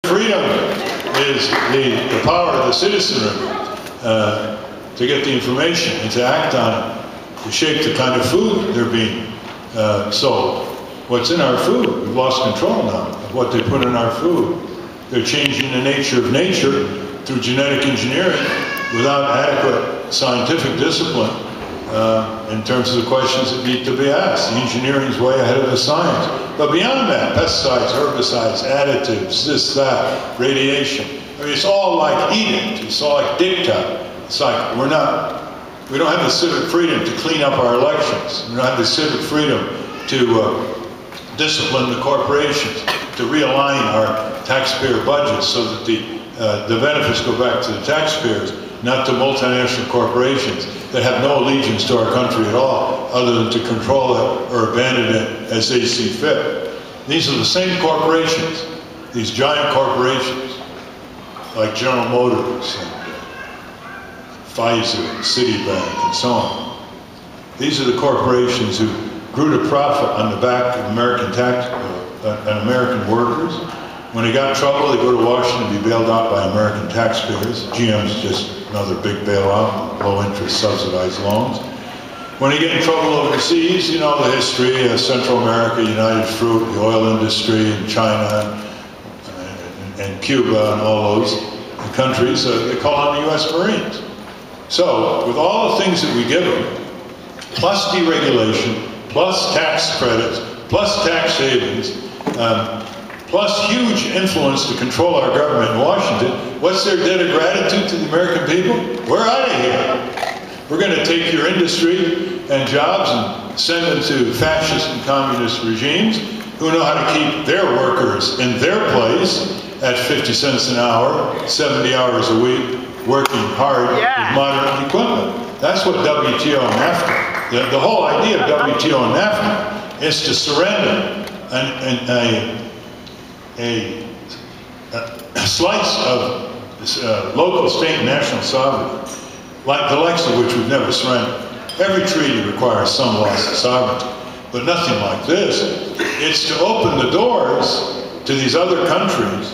Freedom is the power of the citizenry to get the information and to act on it, to shape the kind of food they're being sold. What's in our food? We've lost control now of what they put in our food. They're changing the nature of nature through genetic engineering without adequate scientific discipline in terms of the questions that need to be asked. The engineering is way ahead of the science. But beyond that, pesticides, herbicides, additives, this, that, radiation. I mean, it's all like edict. It's all like dicta. It's like we don't have the civic freedom to clean up our elections. We don't have the civic freedom to discipline the corporations, to realign our taxpayer budgets so that the benefits go back to the taxpayers, not to multinational corporations that have no allegiance to our country at all, other than to control it or abandon it as they see fit. These are the same corporations, these giant corporations, like General Motors and Pfizer and Citibank and so on. These are the corporations who grew to profit on the back of American workers. When they got in trouble, they go to Washington to be bailed out by American taxpayers. GM's just another big bailout, low-interest subsidized loans. When they get in trouble overseas, you know the history of Central America, United Fruit, the oil industry, and China, and Cuba, and all those countries, they call on the U.S. Marines. So, with all the things that we give them, plus deregulation, plus tax credits, plus tax savings, plus huge influence to control our government in Washington, what's their debt of gratitude to the American people? We're out of here. We're going to take your industry and jobs and send them to fascist and communist regimes who know how to keep their workers in their place at 50 cents an hour, 70 hours a week, working hard with modern equipment. That's what WTO and NAFTA, the whole idea of WTO and NAFTA is to surrender a slice of local, state, and national sovereignty, like the likes of which we've never surrendered. Every treaty requires some loss of sovereignty, but nothing like this. It's to open the doors to these other countries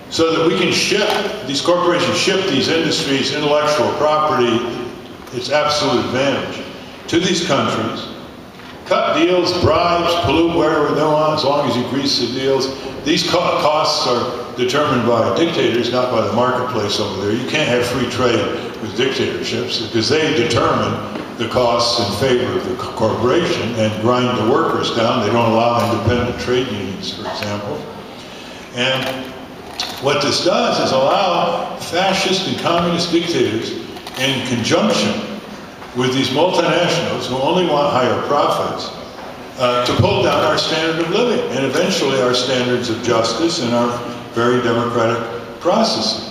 so that we can ship, these corporations ship these industries, intellectual property, its absolute advantage, to these countries, cut deals, bribes, pollute wherever they want, as long as you grease the deals. These costs are determined by dictators, not by the marketplace over there. You can't have free trade with dictatorships because they determine the costs in favor of the corporation and grind the workers down. They don't allow independent trade unions, for example. And what this does is allow fascist and communist dictators, in conjunction with these multinationals who only want higher profits, to pull down our standard of living and eventually our standards of justice and our very democratic processes.